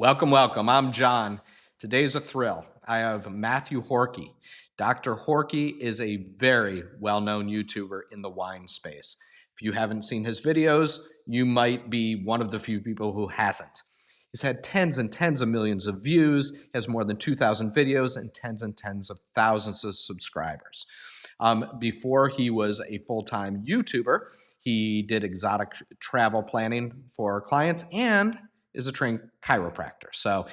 Welcome, welcome. I'm John. Today's a thrill. I have Matthew Horkey. Dr. Horkey is a very well-known YouTuber in the wine space. If you haven't seen his videos, you might be one of the few people who hasn't. He's had tens and tens of millions of views, has more than 2,000 videos, and tens of thousands of subscribers. Before he was a full-time YouTuber, he did exotic travel planning for clients and is a trained chiropractor. So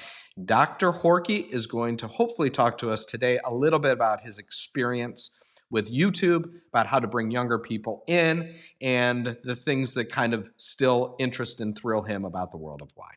Dr. Horkey is going to hopefully talk to us today a little bit about his experience with YouTube, about how to bring younger people in, and the things that kind of still interest and thrill him about the world of wine.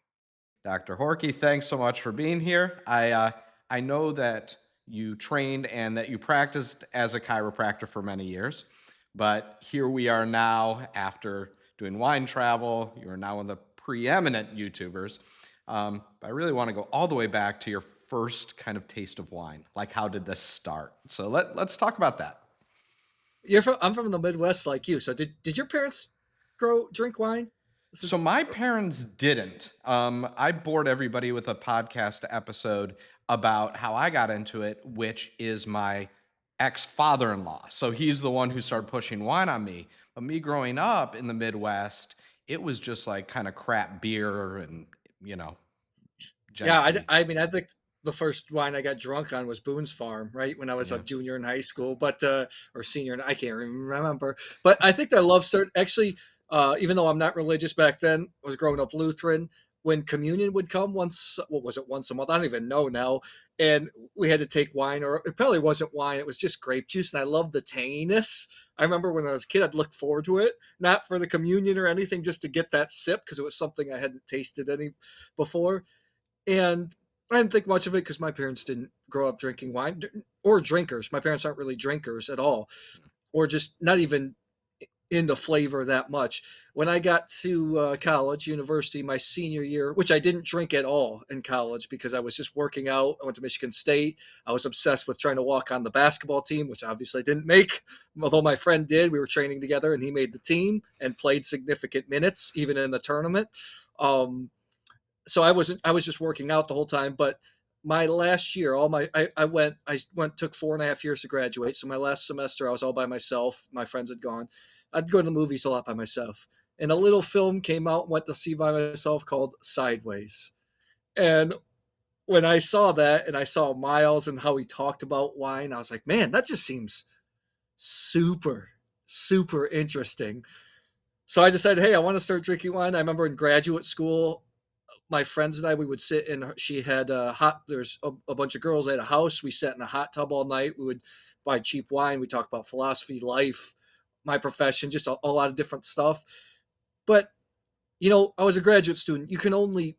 Dr. Horkey, thanks so much for being here. I know that you trained and that you practiced as a chiropractor for many years, but here we are now after doing wine travel. You are now one of the preeminent YouTubers. I really want to go all the way back to your first kind of taste of wine. Like, how did this start? So let's talk about that. I'm from the Midwest like you. So did your parents drink wine? So my parents didn't. I bored everybody with a podcast episode about how I got into it, which is my ex-father-in-law. So he's the one who started pushing wine on me. But me growing up in the Midwest, it was just like kind of crap beer and, you know, Yeah, Genesee. I mean, I think the first wine I got drunk on was Boone's Farm, right when I was a Yeah. junior in high school, but or senior, I can't even remember. But I think that love started actually. Even though I'm not religious back then, I was growing up Lutheran. When communion would come once, what was it, once a month? I don't even know now. And we had to take wine, or it probably wasn't wine. It was just grape juice, and I loved the tanginess. I remember when I was a kid, I'd look forward to it, not for the communion or anything, just to get that sip because it was something I hadn't tasted any before. And I didn't think much of it because my parents didn't grow up drinking wine or drinkers. My parents aren't really drinkers at all, or just not even in the flavor that much. When I got to college, university, my senior year, which I didn't drink at all in college because I was just working out. I went to Michigan State. I was obsessed with trying to walk on the basketball team, which obviously I didn't make. Although my friend did, we were training together, and he made the team and played significant minutes, even in the tournament. So I was just working out the whole time. But my last year, I went took 4.5 years to graduate. So my last semester I was all by myself. My friends had gone. I'd go to the movies a lot by myself. And a little film came out and went to see by myself called Sideways. And when I saw that and I saw Miles and how he talked about wine, I was like, man, that just seems super, super interesting. So I decided, hey, I want to start drinking wine. I remember in graduate school, my friends and I, we would sit in. She had there's a bunch of girls at a house. We sat in a hot tub all night. We would buy cheap wine. We talk about philosophy, life, my profession, just a lot of different stuff. But I was a graduate student. You can only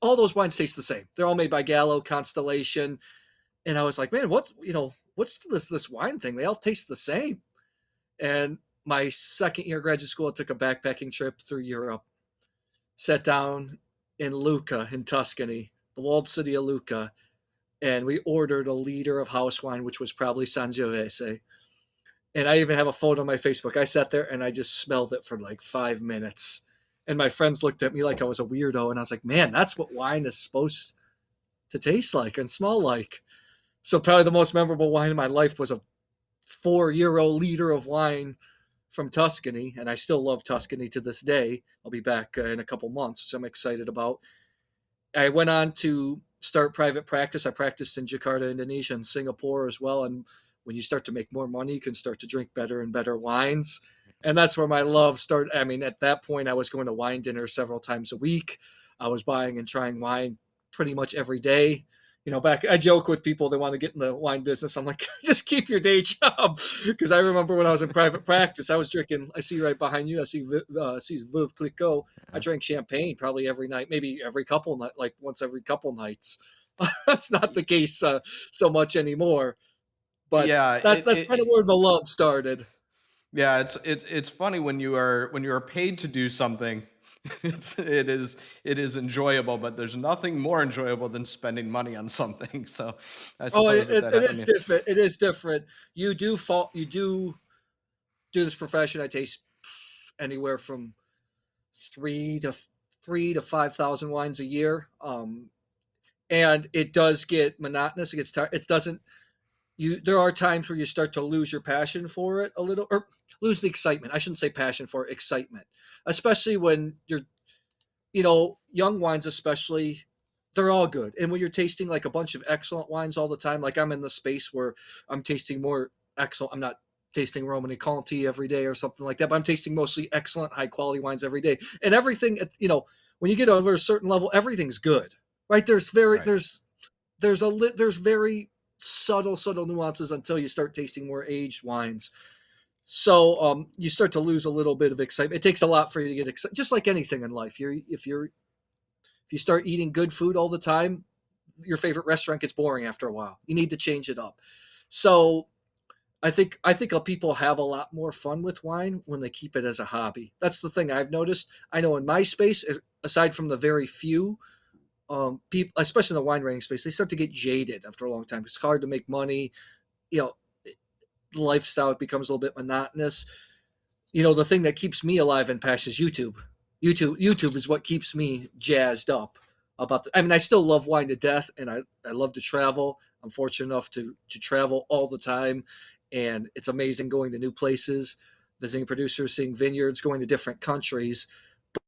all those wines taste the same. They're all made by Gallo, Constellation, and I was like, man, what's this wine thing? They all taste the same. And my second year of graduate school, I took a backpacking trip through Europe. Sat down in Lucca in Tuscany, the walled city of Lucca, and we ordered a liter of house wine, which was probably Sangiovese. And I even have a photo on my Facebook. I sat there and I just smelled it for like 5 minutes. And my friends looked at me like I was a weirdo. And I was like, man, that's what wine is supposed to taste like and smell like. So probably the most memorable wine in my life was a €4 liter of wine from Tuscany, and I still love Tuscany to this day. I'll be back in a couple months, so I'm excited about. I went on to start private practice. I practiced in Jakarta, Indonesia, and Singapore as well. And when you start to make more money, you can start to drink better and better wines. And that's where my love started. I mean, at that point, I was going to wine dinner several times a week. I was buying and trying wine pretty much every day. Back I joke with people that want to get in the wine business. I'm like, just keep your day job, because I remember when I was in private practice, I was drinking. I see right behind you. I see Veuve Clicquot. I drank champagne probably every night, maybe every couple night, like once every couple nights. That's not the case so much anymore. But Yeah, that's kind of where the love started. yeah, it's funny when you are paid to do something. It is enjoyable, but there's nothing more enjoyable than spending money on something. So I Oh, suppose that it I is mean, different. It is different. You do this profession. I taste anywhere from 3 to 3 to 5 thousand wines a year, and it does get monotonous. It gets tired. It doesn't. You There are times where you start to lose your passion for it a little, or lose the excitement. I shouldn't say passion for it, excitement, especially when you're, young wines, especially, they're all good. And when you're tasting like a bunch of excellent wines all the time, like I'm in the space where I'm tasting more excellent. I'm not tasting Romani Conti every day or something like that, but I'm tasting mostly excellent, high quality wines every day. And everything, when you get over a certain level, everything's good, right? Right. There's very subtle nuances until you start tasting more aged wines. So you start to lose a little bit of excitement. It takes a lot for you to get excited, just like anything in life. If you start eating good food all the time, your favorite restaurant gets boring after a while. You need to change it up. So I think people have a lot more fun with wine when they keep it as a hobby. That's the thing I've noticed. I know in my space, aside from the very few people, especially in the wine rating space, they start to get jaded after a long time. It's hard to make money. You know, the lifestyle becomes a little bit monotonous. The thing that keeps me alive and passes YouTube. YouTube is what keeps me jazzed up about I mean, I still love wine to death, and I love to travel. I'm fortunate enough to travel all the time, and it's amazing going to new places, visiting producers, seeing vineyards, going to different countries.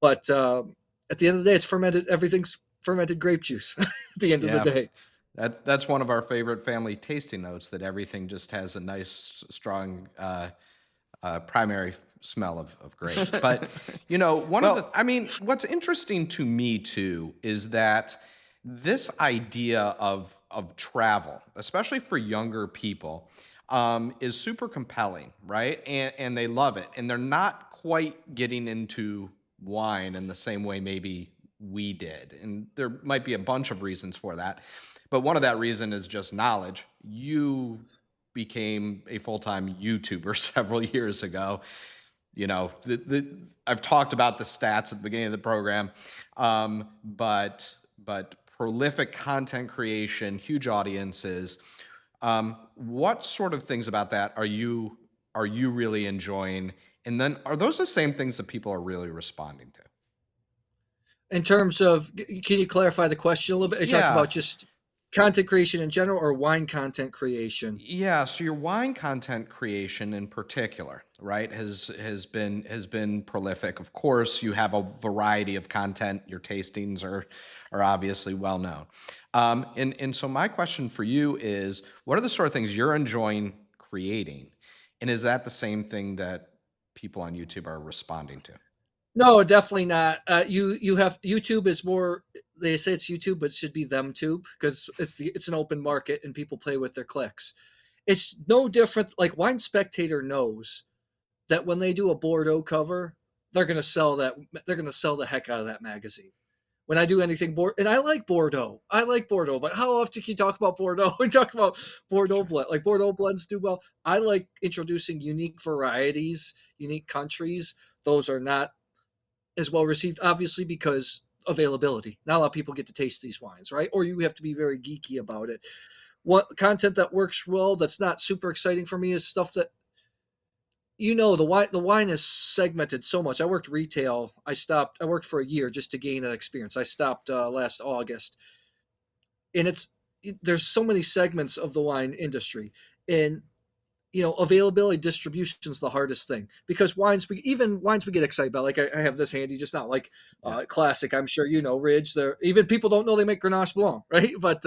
But at the end of the day, it's fermented. Everything's fermented grape juice. At the end of the Yeah. day. That's one of our favorite family tasting notes, that everything just has a nice, strong primary smell of grapes. But Well, I mean, what's interesting to me too is that this idea of travel, especially for younger people, is super compelling, right? And they love it, and they're not quite getting into wine in the same way maybe we did, and there might be a bunch of reasons for that. But one of that reason is just knowledge. You became a full-time YouTuber several years ago. I've talked about the stats at the beginning of the program, but prolific content creation, huge audiences. What sort of things about that are you really enjoying? And then are those the same things that people are really responding to? in terms of, can you clarify the question a little bit? Are you talking Yeah. about just content creation in general or wine content creation? Yeah, so your wine content creation in particular, right, has been prolific. Of course, you have a variety of content. Your tastings are obviously well known. And so my question for you is, what are the sort of things you're enjoying creating, and is that the same thing that people on YouTube are responding to? No, definitely not. You have YouTube is more. They say it's YouTube, but it should be them tube because it's an open market and people play with their clicks. It's no different. Like Wine Spectator knows that when they do a Bordeaux cover, they're gonna sell that. They're gonna sell the heck out of that magazine. When I do anything and I like Bordeaux. I like Bordeaux, but how often can you talk about Bordeaux and talk about Bordeaux Sure. blend? Like Bordeaux blends do well. I like introducing unique varieties, unique countries. Those are not as well received, obviously, because availability. Not a lot of people get to taste these wines, right? Or you have to be very geeky about it. What content that works well, that's not super exciting for me, is stuff that the wine is segmented so much. I worked retail. I worked for a year just to gain that experience. I stopped last August, and there's so many segments of the wine industry, and availability, distribution is the hardest thing, because even wines we get excited about. Like I have this handy just now, like Yeah. classic. I'm sure Ridge. There, even people don't know they make Grenache Blanc, right? But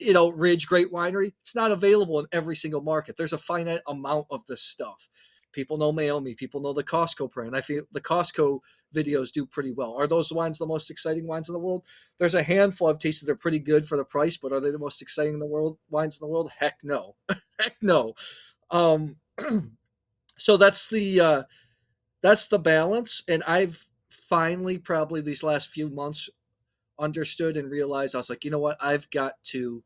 Ridge, great winery. It's not available in every single market. There's a finite amount of this stuff. People know Mayomi. People know the Costco brand. I feel the Costco videos do pretty well. Are those wines the most exciting wines in the world? There's a handful I've tasted. They're pretty good for the price, but are they the most exciting in the world? Wines in the world? Heck no. Heck no. Um, so that's the balance, and I've finally, probably these last few months, understood and realized. I was like, you know what? I've got to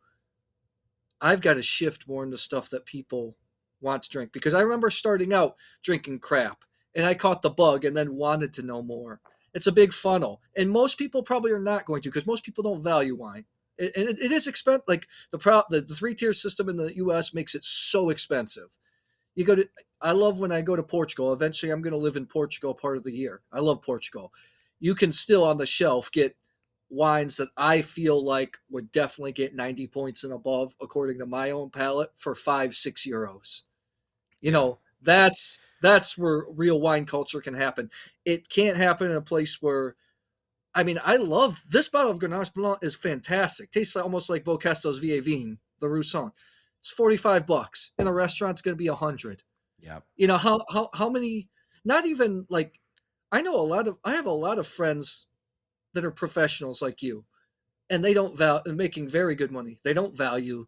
shift more into stuff that people want to drink, because I remember starting out drinking crap, and I caught the bug and then wanted to know more. It's a big funnel, and most people probably are not going to, because most people don't value wine. And it is expensive. Like the 3 tier system in the U.S. makes it so expensive. You go to I love when I go to Portugal. Eventually, I'm going to live in Portugal part of the year. I love Portugal. you can still on the shelf get wines that I feel like would definitely get 90 points and above, according to my own palate, for 5, 6 euros. You Yeah. know, that's where real wine culture can happen. It can't happen in a place where, I mean, I love this bottle of Grenache Blanc is fantastic. Tastes like, almost like Bocasto's Vieille Vin, the Roussan. It's $45. In a restaurant, it's going to be 100. Yeah. You know how many? Not even like, I have a lot of friends that are professionals like you, and they don't value and making very good money. They don't value.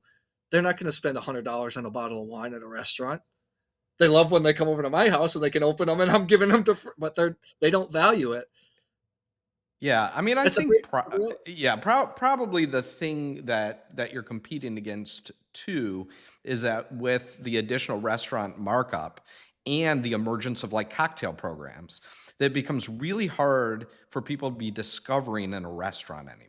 They're not going to spend $100 on a bottle of wine at a restaurant. They love when they come over to my house and they can open them and I'm giving them to, but they don't value it. Yeah, I mean, I It's a think, great world. probably the thing that you're competing against too is that with the additional restaurant markup and the emergence of like cocktail programs, that it becomes really hard for people to be discovering in a restaurant anymore.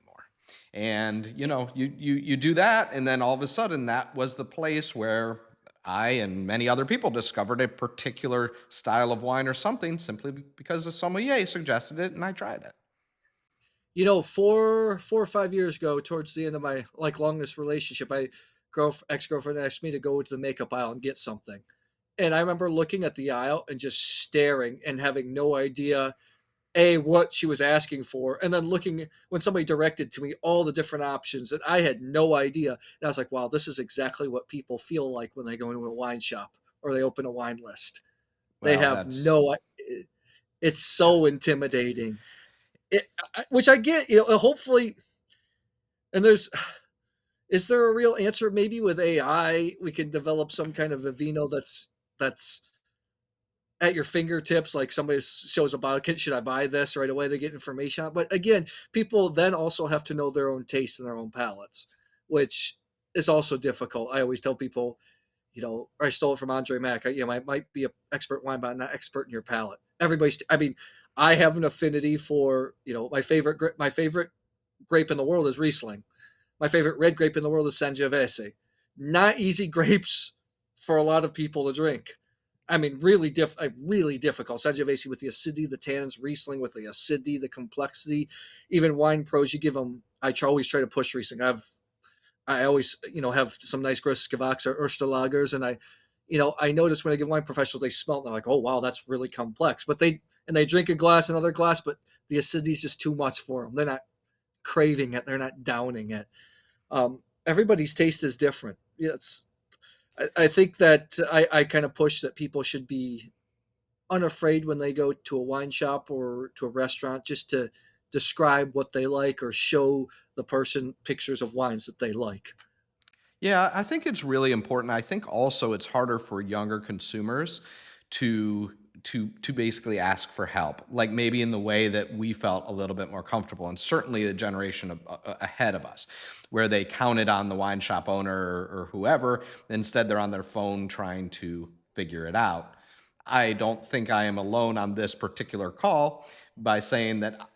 And you do that, and then all of a sudden, that was the place where I and many other people discovered a particular style of wine or something simply because the sommelier suggested it, and I tried it. 4 or 5 years ago, towards the end of my like longest relationship, my ex girlfriend asked me to go to the makeup aisle and get something, and I remember looking at the aisle and just staring and having no idea what she was asking for, and then looking when somebody directed to me all the different options, and I had no idea. And I was like, wow, this is exactly what people feel like when they go into a wine shop or they open a wine list. They Well, have that's no. It's yeah. so intimidating. Which I get. Hopefully, and there's. Is there a real answer? Maybe with AI, we can develop some kind of a vino that's at your fingertips, like somebody shows a bottle, should I buy this right away? They get information on it. But again, people then also have to know their own tastes and their own palates, which is also difficult. I always tell people, I stole it from Andre Mack. I might be an expert wine, but I'm not expert in your palate. I mean, I have an affinity for, my favorite grape in the world is Riesling. My favorite red grape in the world is Sangiovese. Not easy grapes for a lot of people to drink. I mean, really difficult. Sangiovese with the acidity, the tannins, Riesling with the acidity, the complexity. Even wine pros, you give them. Always try to push Riesling. I always, have some nice gross Gewachs or Osterlagers, and I notice when I give wine professionals, they smell it, they're like, oh wow, that's really complex. But they drink a glass, another glass, but the acidity is just too much for them. They're not craving it. They're not downing it. Everybody's taste is different. Yes, I think that I kind of push that people should be unafraid when they go to a wine shop or to a restaurant just to describe what they like or show the person pictures of wines that they like. Yeah, I think it's really important. I think also it's harder for younger consumers to to basically ask for help, like maybe in the way that we felt a little bit more comfortable, and certainly a generation ahead of us, where they counted on the wine shop owner or whoever. Instead, they're on their phone trying to figure it out. I don't think I am alone on this particular call by saying that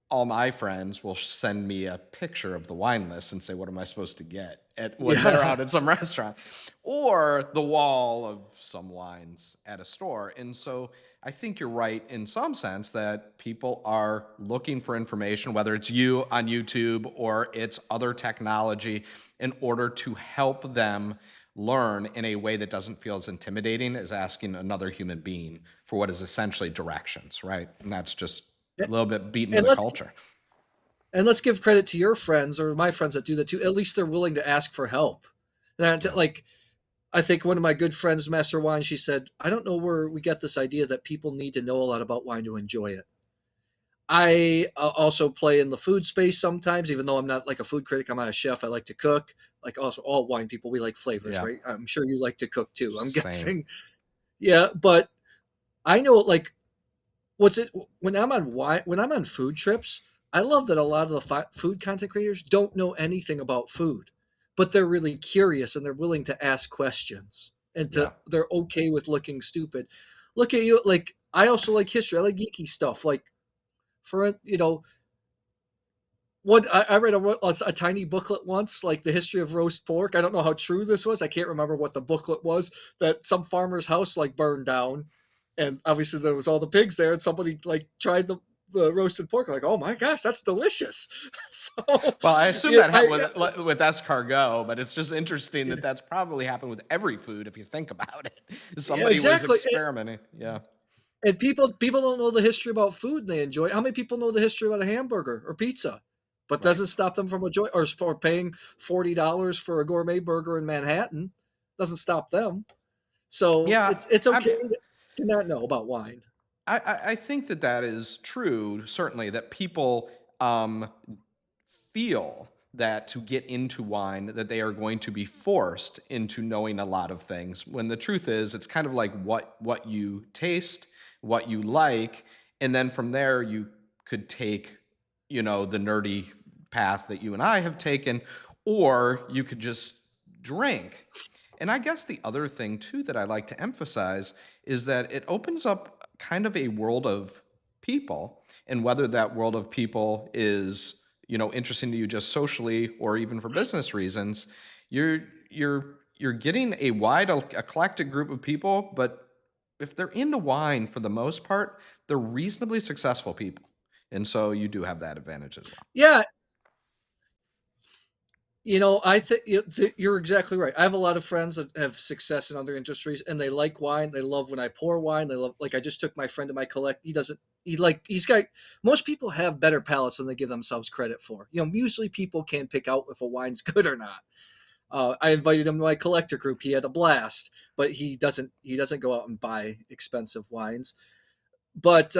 all my friends will send me a picture of the wine list and say, "What am I supposed to get?" When they're Yeah. out at some restaurant, or the wall of some wines at a store. And so I think you're right in some sense that people are looking for information, whether it's you on YouTube or it's other technology, in order to help them learn in a way that doesn't feel as intimidating as asking another human being for what is essentially directions, right? And that's just a little bit beaten to And the let's culture. give credit to your friends or my friends that do that too. At least they're willing to ask for help. Yeah. Like, I think one of my good friends, Master Wine, she said, I don't know where we get this idea that people need to know a lot about wine to enjoy it. I also play in the food space sometimes, even though I'm not like a food critic. I'm not a chef. I like to cook. Like also all wine people, we like flavors, Yeah. right? I'm sure you like to cook too. I'm Same. guessing. Yeah, but I know like what's it when I'm on wine when I'm on food trips. I love that a lot of the food content creators don't know anything about food, but they're really curious and they're willing to ask questions and Yeah. they're okay with looking stupid. Look at you, like I also like history. I like geeky stuff. Like for what I read a tiny booklet once, like the history of roast pork. I don't know how true this was. I can't remember what the booklet was. That some farmer's house like burned down, and obviously there was all the pigs there, and somebody like tried the roasted pork, like, oh my gosh, that's delicious. So Well, I assume yeah, that happened with escargot, but it's just interesting that that's probably happened with every food if you think about it. yeah, Somebody was exactly. experimenting. Yeah, And people don't know the history about food and they enjoy it. How many people know the history about a hamburger or pizza? But right. doesn't stop them from enjoy or for paying $40 for a gourmet burger in Manhattan. Doesn't stop them. So Yeah, it's I okay to not know about wine. I think that that is true. Certainly, that people um, feel that to get into wine that they are going to be forced into knowing a lot of things when the truth is it's kind of like what you taste, what you like, and then from there you could take, the nerdy path that you and I have taken, or you could just drink. And I guess the other thing too that I like to emphasize is that it opens up kind of a world of people, and whether that world of people is, interesting to you just socially or even for business reasons, you're getting a wide eclectic group of people, but if they're into wine for the most part, they're reasonably successful people. And so you do have that advantage as well. Yeah, I think you're exactly right. I have a lot of friends that have success in other industries, and they like wine. They love when I pour wine. They love, like, I just took my friend to my collect. He doesn't. He's got. Most people have better palates than they give themselves credit for. Usually people can pick out if a wine's good or not. I invited him to my collector group. He had a blast, but he doesn't go out and buy expensive wines. But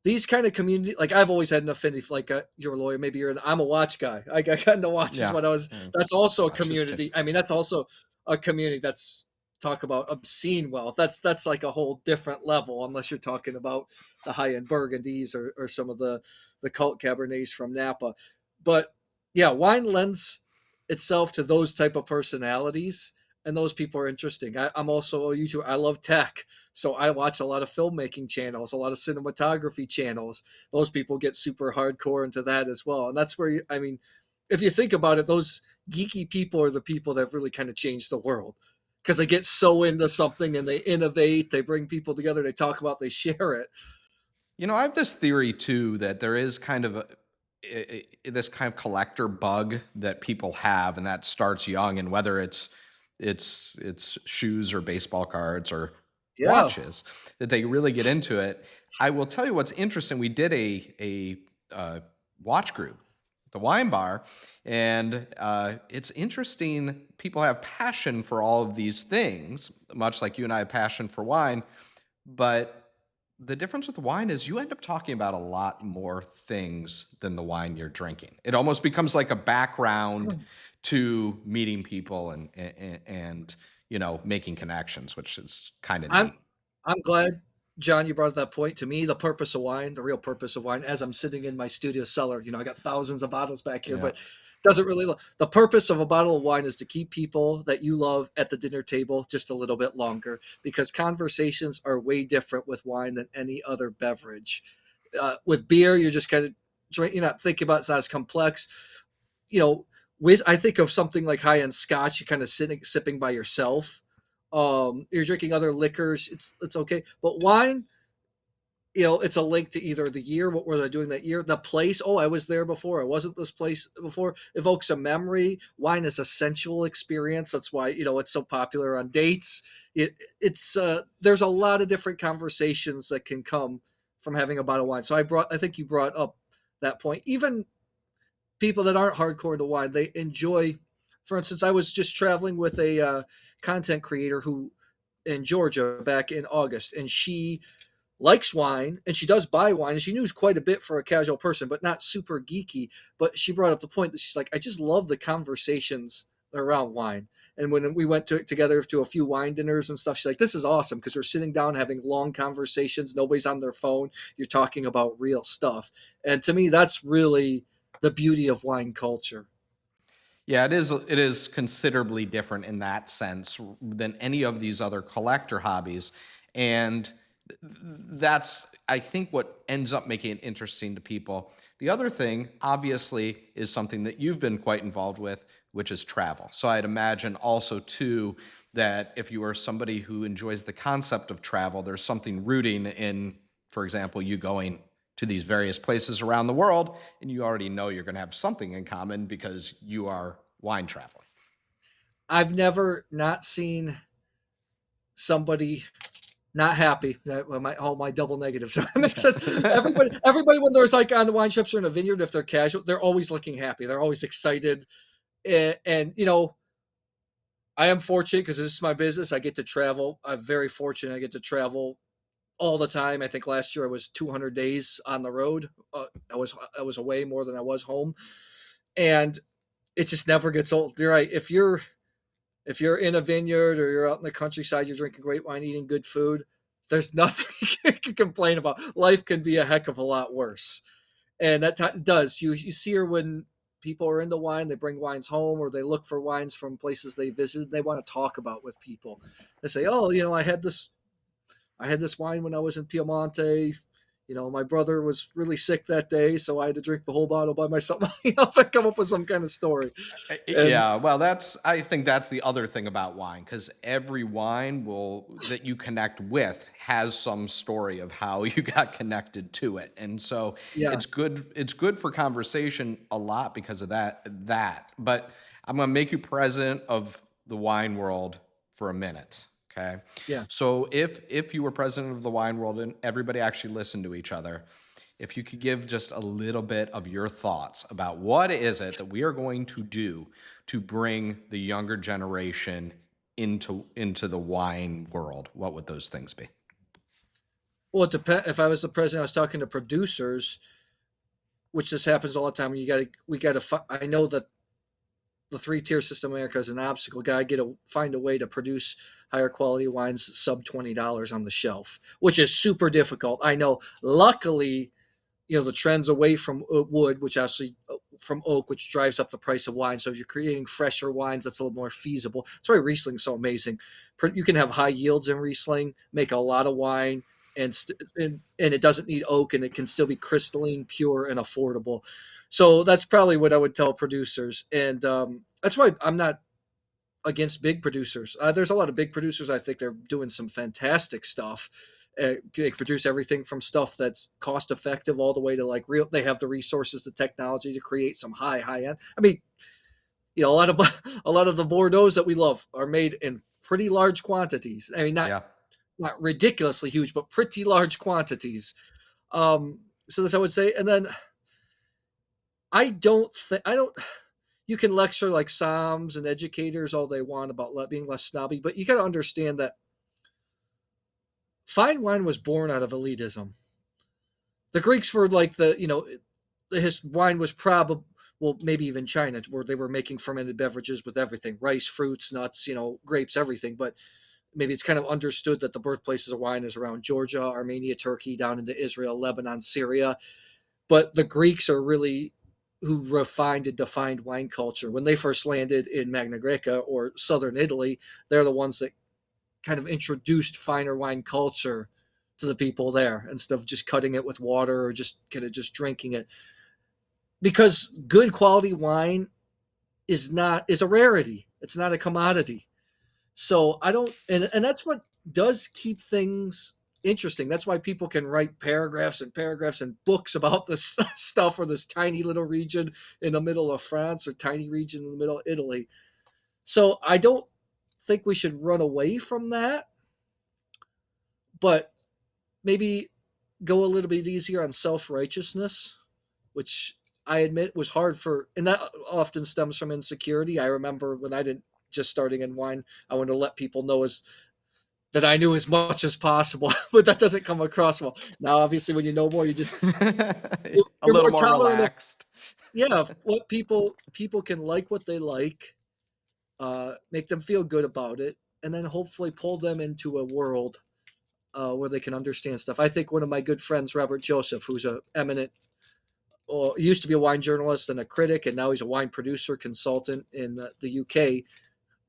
these kind of community, like, I've always had an affinity for, like, you're a lawyer, maybe I'm a watch guy. I got into watches Yeah. when I was. Mm. That's also a Watches too. community. I mean, that's also a community that's talk about obscene wealth. That's like a whole different level, unless you're talking about the high end Burgundies or some of the cult Cabernets from Napa. But yeah, wine lends itself to those type of personalities, and those people are interesting. I'm also a YouTuber. I love tech. So I watch a lot of filmmaking channels, a lot of cinematography channels. Those people get super hardcore into that as well. And that's where, I mean, if you think about it, those geeky people are the people that have really kind of changed the world because they get so into something and they innovate, they bring people together, they talk about, they share it. I have this theory too that there is kind of this kind of collector bug that people have, and that starts young. And whether it's shoes or baseball cards or Yeah. watches, that they really get into it. I will tell you what's interesting. We did a watch group, the wine bar, and it's interesting. People have passion for all of these things, much like you and I have passion for wine, but the difference with wine is you end up talking about a lot more things than the wine you're drinking. It almost becomes like a background to meeting people and making connections, which is kind of I'm neat. I'm glad, John, you brought up that point. To me, the purpose of wine, the real purpose of wine, as I'm sitting in my studio cellar, I got thousands of bottles back here, Yeah. but doesn't really the purpose of a bottle of wine is to keep people that you love at the dinner table just a little bit longer, because conversations are way different with wine than any other beverage. With beer, you're just kind of you're not thinking about, it's not as complex. you know, I think of something like high end scotch. You kind of sitting sipping by yourself. You're drinking other liquors. It's okay, but wine, it's a link to either the year, what were they doing that year, the place. Oh, I was there before. I wasn't this place before. Evokes a memory. Wine is a sensual experience. That's why it's so popular on dates. It's there's a lot of different conversations that can come from having a bottle of wine. So I think you brought up that point. Even people that aren't hardcore into wine, they enjoy. For instance, I was just traveling with a content creator who in Georgia back in August, and she likes wine and she does buy wine and she knows quite a bit for a casual person, but not super geeky. But she brought up the point that she's like, I just love the conversations around wine. And when we went together to a few wine dinners and stuff, she's like, this is awesome because we're sitting down having long conversations. Nobody's on their phone. You're talking about real stuff. And to me, that's really the beauty of wine culture. Yeah, it is considerably different in that sense than any of these other collector hobbies. And that's, I think, what ends up making it interesting to people. The other thing, obviously, is something that you've been quite involved with, which is travel. So I'd imagine also too that if you are somebody who enjoys the concept of travel, there's something rooting in for example, you going to these various places around the world, and you already know you're going to have something in common because you are wine traveling. I've never not seen somebody not happy. All my double negatives. That makes sense. Everybody, when there's like on the wine trips or in a vineyard, if they're casual, they're always looking happy. They're always excited, and I am fortunate because this is my business. I get to travel. I'm very fortunate. I get to travel all the time. I think last year I was 200 days on the road. I was away more than I was home, and it just never gets old. You're right. If you're in a vineyard or you're out in the countryside, you're drinking great wine, eating good food. There's nothing you can complain about. Life can be a heck of a lot worse, and that does. You see her when people are into wine. They bring wines home, or they look for wines from places they visited. They want to talk about with people. They say, "Oh, I had this wine when I was in Piemonte. My brother was really sick that day, so I had to drink the whole bottle by myself." They come up with some kind of story, and Yeah, well, I think that's the other thing about wine, because every wine will that you connect with has some story of how you got connected to it. And so yeah, it's good for conversation a lot because of that. But I'm going to make you president of the wine world for a minute, okay? yeah. So if you were president of the wine world and everybody actually listened to each other, if you could give just a little bit of your thoughts about what is it that we are going to do to bring the younger generation into the wine world, what would those things be? Well, it depends. If I was the president, I was talking to producers, which this happens all the time. We got to. I know that the three-tier system in America is an obstacle. Got to find a way to produce higher quality wines sub $20 on the shelf, which is super difficult. I know. Luckily, the trends away from wood, which actually from oak, which drives up the price of wine. So if you're creating fresher wines, that's a little more feasible. That's why Riesling's so amazing. You can have high yields in Riesling, make a lot of wine, and it doesn't need oak, and it can still be crystalline, pure, and affordable. So that's probably what I would tell producers, and that's why I'm not against big producers. There's a lot of big producers. I think they're doing some fantastic stuff. They produce everything from stuff that's cost effective all the way to like real. They have the resources, the technology to create some high end. I mean, a lot of a lot of the Bordeaux that we love are made in pretty large quantities. I mean, not Yeah. not ridiculously huge, but pretty large quantities. So that's I would say. And then I don't. You can lecture like Psalms and educators all they want about being less snobby, but you got to understand that fine wine was born out of elitism. The Greeks were like his wine was probably, well, maybe even China, where they were making fermented beverages with everything: rice, fruits, nuts, grapes, everything. But maybe it's kind of understood that the birthplaces of wine is around Georgia, Armenia, Turkey, down into Israel, Lebanon, Syria. But the Greeks are really who refined and defined wine culture. When they first landed in Magna Grecia or southern Italy, they're the ones that kind of introduced finer wine culture to the people there instead of just cutting it with water or just kind of just drinking it. Because good quality wine is a rarity. It's not a commodity. So I don't, and that's what does keep things interesting. That's why people can write paragraphs and paragraphs and books about this stuff, or this tiny little region in the middle of France or tiny region in the middle of Italy. So I don't think we should run away from that, but maybe go a little bit easier on self righteousness, which I admit was hard and that often stems from insecurity. I remember when I didn't just starting in wine, I wanted to let people know that I knew as much as possible, but that doesn't come across well. Now, obviously, when you know more, A you're little more more tolerant of, relaxed. yeah, what people can like what they like, make them feel good about it, and then hopefully pull them into a world where they can understand stuff. I think one of my good friends, Robert Joseph, who's a eminent, used to be a wine journalist and a critic, and now he's a wine producer consultant in the UK.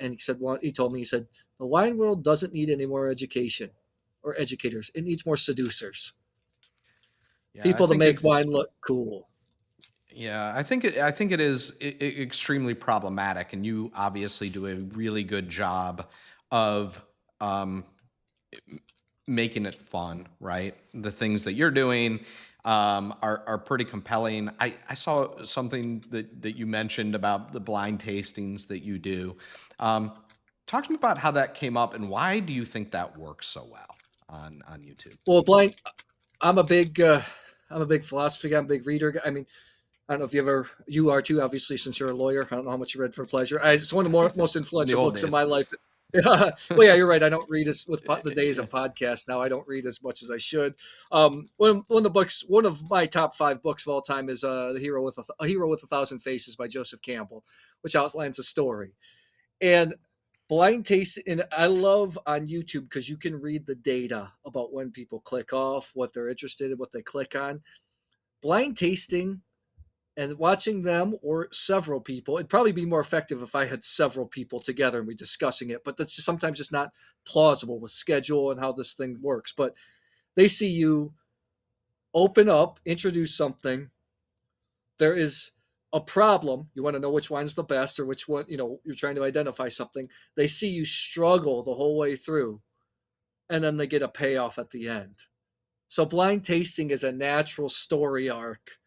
And he said, well, he told me, he said, the wine world doesn't need any more education or educators. It needs more seducers, Yeah, I people to think make it's wine look cool. yeah, I think it is extremely problematic, and you obviously do a really good job of um, making it fun, right? The things that you're doing are pretty compelling. I saw something that you mentioned about the blind tastings that you do. Um, Talk to me about how that came up and why do you think that works so well on YouTube? Well, blind. I'm a big. I'm a big philosophy guy. I'm a big reader guy. I mean, I don't know if you are too, obviously, since you're a lawyer. I don't know how much you read for pleasure. It's one of the most In the influential old books in days. my life. Well, yeah, you're right. I don't read as with the days Yeah. of podcasts now. I don't read as much as I should. One of my top five books of all time is "The Hero with a Hero with a Thousand Faces" by Joseph Campbell, which outlines a story. And blind taste, and I love on YouTube because you can read the data about when people click off, what they're interested in, what they click on. Blind tasting and watching them or several people, it'd probably be more effective if I had several people together and we discussing it, but that's just, sometimes just not plausible with schedule and how this thing works. But they see you open up, introduce something, there is a problem, you want to know which one's the best or which one, you're trying to identify something. They see you struggle the whole way through, and then they get a payoff at the end. So blind tasting is a natural story arc,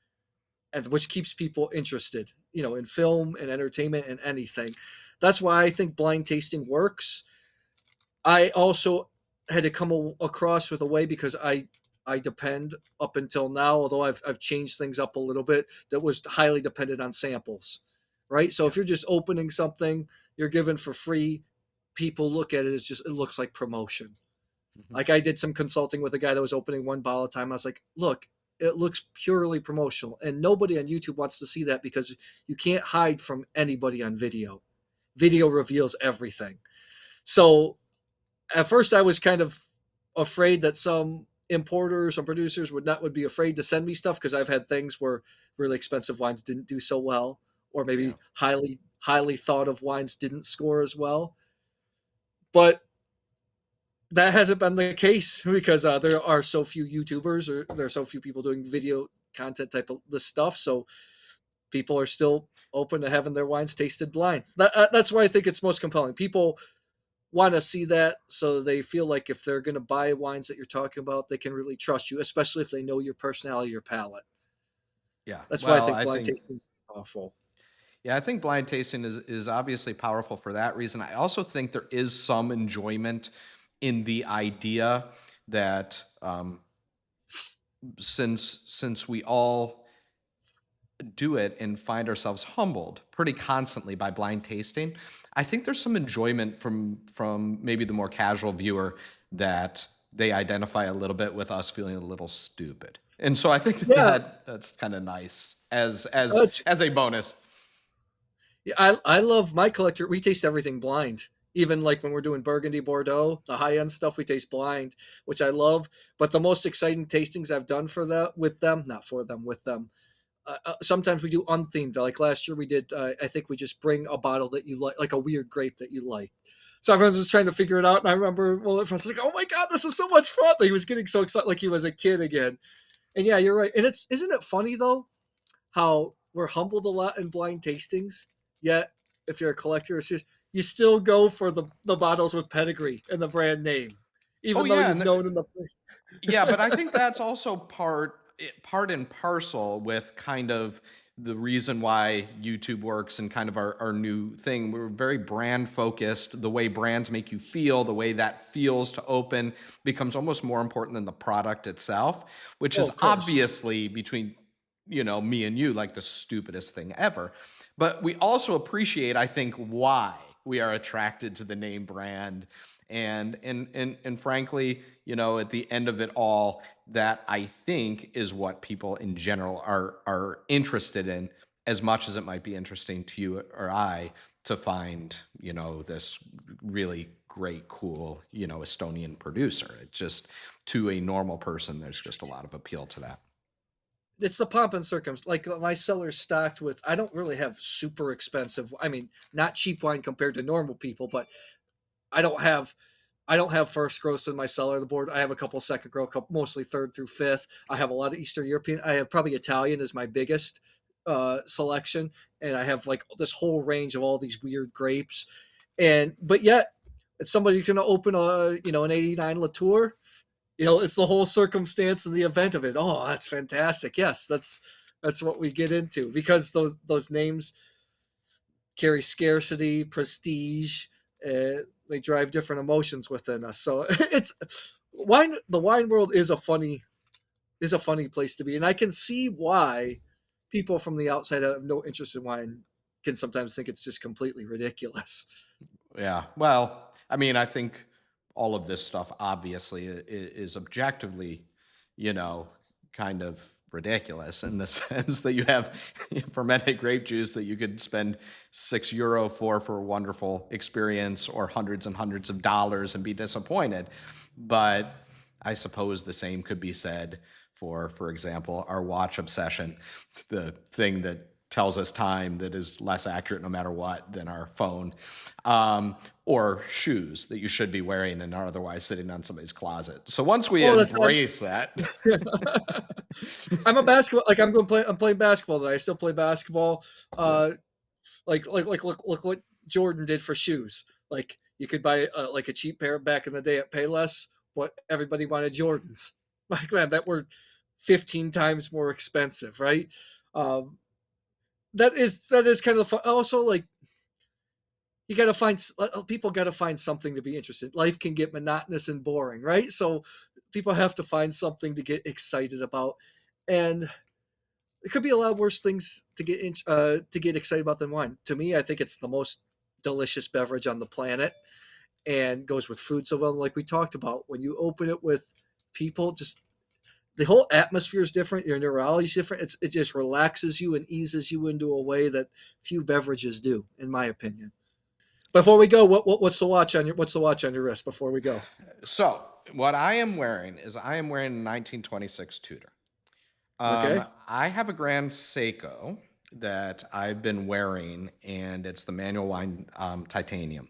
and which keeps people interested, in film and entertainment and anything. That's why I think blind tasting works. I also had to come across with a way, because I depend up until now, although I've changed things up a little bit, that was highly dependent on samples, right? So Yeah. if you're just opening something you're given for free, people look at it as just, it looks like promotion. Mhm. Like, I did some consulting with a guy that was opening one bottle at a time. I was like, look, it looks purely promotional. And nobody on YouTube wants to see that, because you can't hide from anybody on video. Video reveals everything. So at first I was kind of afraid that some importers, some producers would be afraid to send me stuff, because I've had things where really expensive wines didn't do so well, or Yeah. maybe highly thought of wines didn't score as well. But that hasn't been the case, because there are so few YouTubers, or there are so few people doing video content type of this stuff. So people are still open to having their wines tasted blind. That's why I think it's most compelling. People want to see that, so they feel like if they're going to buy wines that you're talking about, they can really trust you, especially if they know your personality, your palate. Yeah. That's why I Well, think I blind think tasting is powerful. yeah, I think blind tasting is obviously powerful for that reason. I also think there is some enjoyment in the idea that since we all do it and find ourselves humbled pretty constantly by blind tasting, I think there's some enjoyment from maybe the more casual viewer that they identify a little bit with us feeling a little stupid. And so I think Yeah, that's kind of nice it's, as a bonus. yeah, I love my collector. We taste everything blind. Even like when we're doing Burgundy, Bordeaux, the high end stuff, we taste blind, which I love. But the most exciting tastings I've done for that with them, not for them, with them, sometimes we do unthemed. Like last year, we did. I think we just bring a bottle that you like a weird grape that you like. So everyone's just trying to figure it out. And I remember, well, everyone's like, "Oh my god, this is so much fun!" Like, he was getting so excited, like he was a kid again. And yeah, you're right. And isn't it funny though how we're humbled a lot in blind tastings, yet if you're a collector, it's just, you still go for the bottles with pedigree and the brand name, Oh even though yeah, you've and known in the. yeah, but I think that's also part and parcel with kind of the reason why YouTube works and kind of our new thing. We're very brand focused. The way brands make you feel, the way that feels to open becomes almost more important than the product itself, which Oh, is of course. obviously between me and you like the stupidest thing ever. But we also appreciate, I think, why we are attracted to the name brand and frankly, at the end of it all, that I think is what people in general are interested in, as much as it might be interesting to you or I to find, this really great, cool, Estonian producer. It just, to a normal person, there's just a lot of appeal to that. It's the pomp and circumstance. Like, my cellar's stocked with. I don't really have super expensive. I mean, not cheap wine compared to normal people, but I don't have. I don't have first gross in my cellar. The board. I have a couple second grow, couple, mostly third through fifth. I have a lot of Eastern European. I have probably Italian is my biggest selection, and I have like this whole range of all these weird grapes. And but yet, it's somebody who's going to open an '89 Latour. it's the whole circumstance and the event of it. Oh, that's fantastic. Yes, that's what we get into because those names carry scarcity, prestige. They drive different emotions within us. So it's wine. The wine world is a funny place to be, and I can see why people from the outside that have no interest in wine can sometimes think it's just completely ridiculous. Yeah. Well, I mean, I think all of this stuff obviously is objectively, you know, kind of ridiculous in the sense that you have fermented grape juice that you could spend €6 for a wonderful experience or hundreds and hundreds of dollars and be disappointed. But I suppose the same could be said for example, our watch obsession, the thing that tells us time that is less accurate no matter what than our phone, or shoes that you should be wearing and are otherwise sitting on somebody's closet. So once we Oh, that's embrace that, I'm a basketball like I'm going to play. I'm playing basketball today. I still play basketball. yeah, Uh, look what Jordan did for shoes. Like you could buy like a cheap pair back in the day at Payless, but everybody wanted Jordans like that were 15 times more expensive, right? Um, that is kind of fun. Also, like you got to find people got to find something to be interested. Life can get monotonous and boring, right? So people have to find something to get excited about, and it could be a lot worse things to get excited about than wine. To me, I think it's the most delicious beverage on the planet, and goes with food so well. Like we talked about, when you open it with people, just the whole atmosphere is different. Your neurology is different. It just relaxes you and eases you into a way that few beverages do, in my opinion. Before we go, what's the watch on your wrist before we go? so what I am wearing is I am wearing a 1926 Tudor. Okay. I have a Grand Seiko that I've been wearing, and it's the manual wine titanium.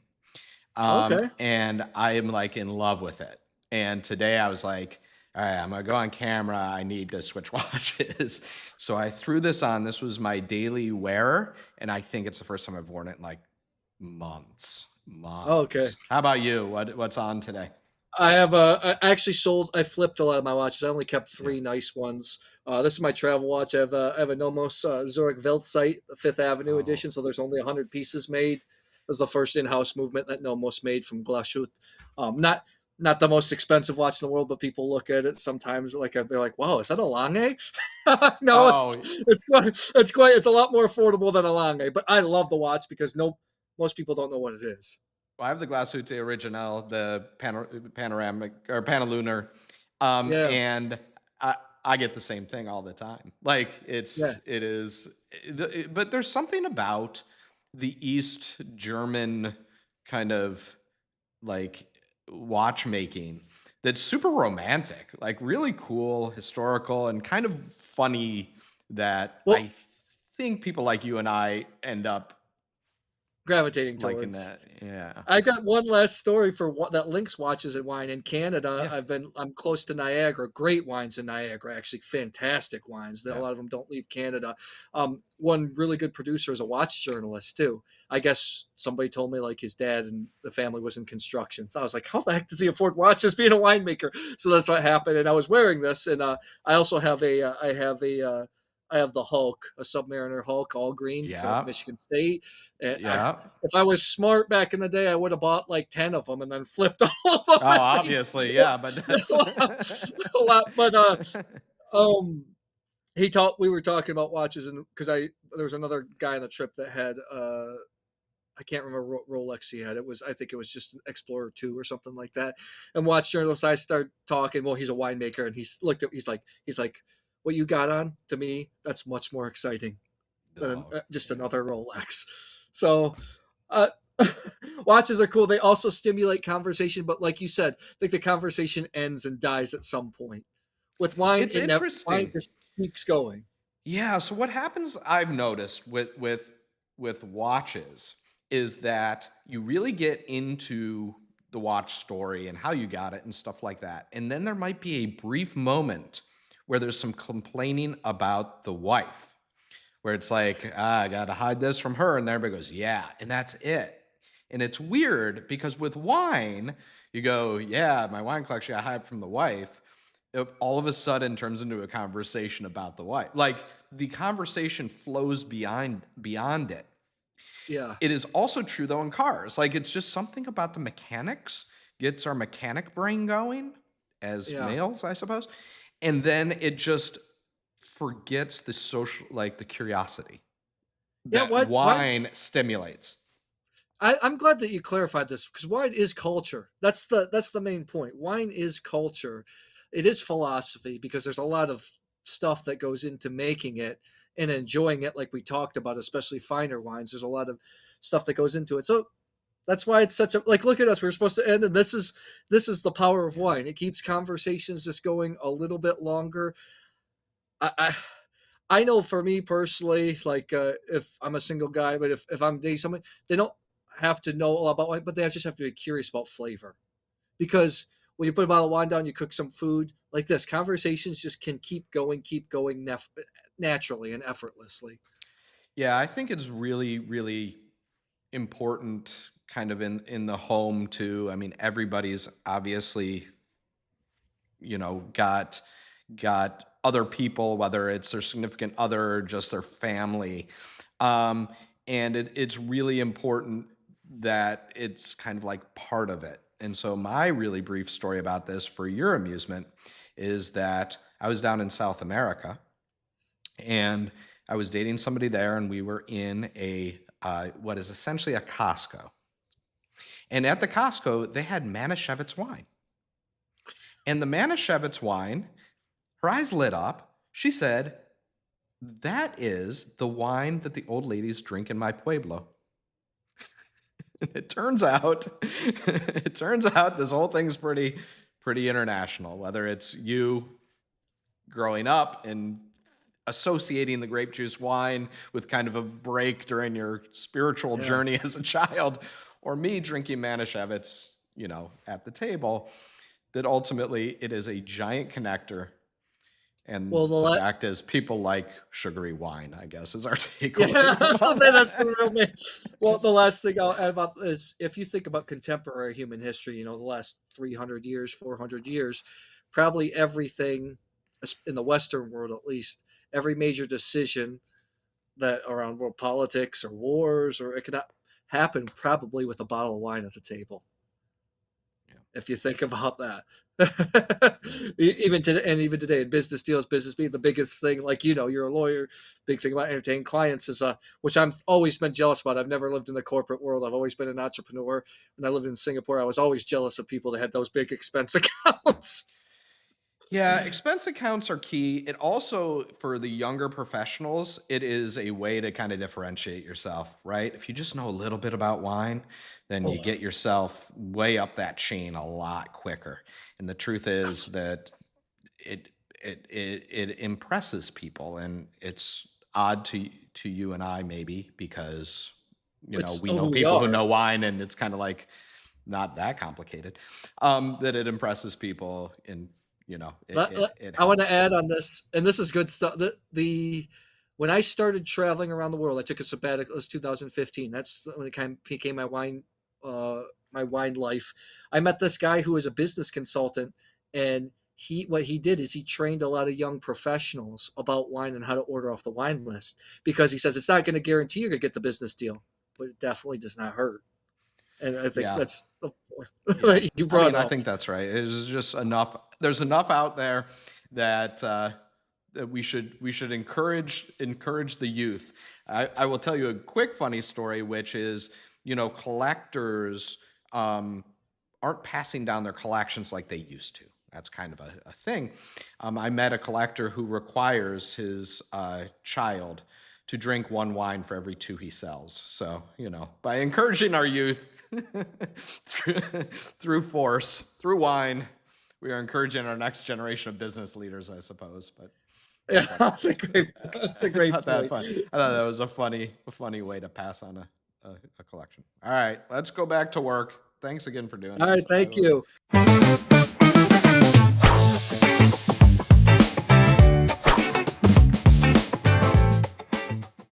Okay. And I am like in love with it. And today I was like, all right, I'm gonna go on camera. I need to switch watches. So I threw this on. This was my daily wear, and I think it's the first time I've worn it in like months. Okay. Months. How about you? What's on today? I actually I flipped a lot of my watches. I only kept Yeah. three nice ones. This is my travel watch. I have a Nomos Zurich Weltzeit Fifth Avenue Oh, edition. So there's only 100 pieces made. It was the first in-house movement that Nomos made from Glashut. Not the most expensive watch in the world, but people look at it sometimes like they're like, "Wow, is that a Lange?" No, oh. it's a lot more affordable than a Lange. But I love the watch because no most people don't know what it is. Well, I have the Glashütte Original, the panoramic or Panalunar, Yeah, and I get the same thing all the time. Like yeah. it is, but there's something about the East German kind of like watchmaking that's super romantic, like really cool, historical, and kind of funny that Well, I think people like you and I end up gravitating liking towards. that. Yeah. I got one last story for what that links watches and wine in Canada. Yeah. I'm close to Niagara. Great wines in Niagara, actually fantastic wines. A Yeah. lot of them don't leave Canada. One really good producer is a watch journalist too. I guess somebody told me like his dad and the family was in construction. So I was like, how the heck does he afford watches being a winemaker? So that's what happened. And I was wearing this, and I also have I have the Hulk, a Submariner Hulk, all green because I went to Yeah. Michigan State. And Yeah. if I was smart back in the day, I would have bought like 10 of them and then flipped all of Oh, them. obviously, yeah, but That's that's a lot. But um, we were talking about watches, and because there was another guy on the trip that had I can't remember what Rolex he had. I think it was just an Explorer 2 or something like that. And watch journalist, I start talking. Well, he's a winemaker, and he's like, what you got on to me, that's much more exciting than oh, just yeah. another Rolex. So, uh, watches are cool. They also stimulate conversation, but like you said, I think the conversation ends and dies at some point. With wine, It's wine interesting. just keeps going. Yeah, so what happens I've noticed with watches is that you really get into the watch story and how you got it and stuff like that. And then there might be a brief moment where there's some complaining about the wife, where it's like, I got to hide this from her. And everybody goes, yeah. And that's it. And it's weird because with wine, you go, yeah, my wine collection I hide from the wife. it all of a sudden turns into a conversation about the wife. Like the conversation flows beyond it. Yeah, It is also true though in cars. Like it's just something about the mechanics gets our mechanic brain going as yeah, males, I suppose. And then it just forgets the social, like the curiosity yeah. that What? Wine's. wine stimulates. I'm glad that you clarified this because wine is culture. That's the main point. Wine is culture. It is philosophy because there's a lot of stuff that goes into making it and enjoying it, like we talked about, especially finer wines. There's a lot of stuff that goes into it. So that's why it's such a like. Look at us. We're supposed to end, and this is the power of wine. It keeps conversations just going a little bit longer. I know for me personally, like if I'm a single guy, but if I'm dating someone, they don't have to know all about wine, but they just have to be curious about flavor. Because when you put a bottle of wine down, you cook some food like this. Conversations just can keep going naturally and effortlessly. Yeah, I think it's really, really important kind of in the home too. I mean, everybody's obviously, got other people, whether it's their significant other or just their family. Um, and it's really important that it's kind of like part of it. And so my really brief story about this for your amusement is that I was down in South America and I was dating somebody there, and we were in a what is essentially a Costco. And at the Costco, they had Manischewitz wine. And the Manischewitz wine, her eyes lit up. She said, "That is the wine that the old ladies drink in my pueblo." It turns out, it turns out this whole thing's pretty international. Whether it's you growing up and associating the grape juice wine with kind of a break during your spiritual Yeah. journey as a child, or me drinking Manischewitz, at the table, that ultimately it is a giant connector. And Well, the fact is, people like sugary wine, I guess, is our yeah, takeaway from all that's the that. real man. Well, the last thing I'll add about is if you think about contemporary human history, the last 300 years, 400 years, probably everything in the Western world, at least, every major decision that around world politics or wars or economic happened probably with a bottle of wine at the table. Yeah. If you think about that. Even today in business deals, business being the biggest thing, like you're a lawyer, big thing about entertaining clients is which I've always been jealous about. I've never lived in the corporate world. I've always been an entrepreneur. When I lived in Singapore, I was always jealous of people that had those big expense accounts. Yeah, expense accounts are key. It also, for the younger professionals, it is a way to kind of differentiate yourself, right? If you just know a little bit about wine, then you Oh, get yourself way up that chain a lot quicker. And the truth is absolutely. that it impresses people, and it's odd to you and I maybe because It's we know who we people who are. know wine, and it's kind of like not that complicated. That it impresses people, and it I want to helps. add on this, and this is good stuff. The when I started traveling around the world, I took a sabbatical. It was 2015. That's when it kind of became uh, my wine life. I met this guy who was a business consultant, and what he did is he trained a lot of young professionals about wine and how to order off the wine list because he says it's not going to guarantee you're going to get the business deal, but it definitely does not hurt. And I think Yeah. that's the point Yeah. that you I mean, brought I up. think that's right. It's just enough. There's enough out there that that we should encourage the youth. I will tell you a quick funny story, which is collectors um, aren't passing down their collections like they used to. That's kind of a thing. I met a collector who requires his child to drink one wine for every two he sells. So, by encouraging our youth through, through force, through wine, we are encouraging our next generation of business leaders, I suppose. But I Yeah, thought that that's a was great that's a I great thought that point. fun. I thought that was a funny way to pass on a collection. All right, let's go back to work. Thanks again for doing All right, this. thank you.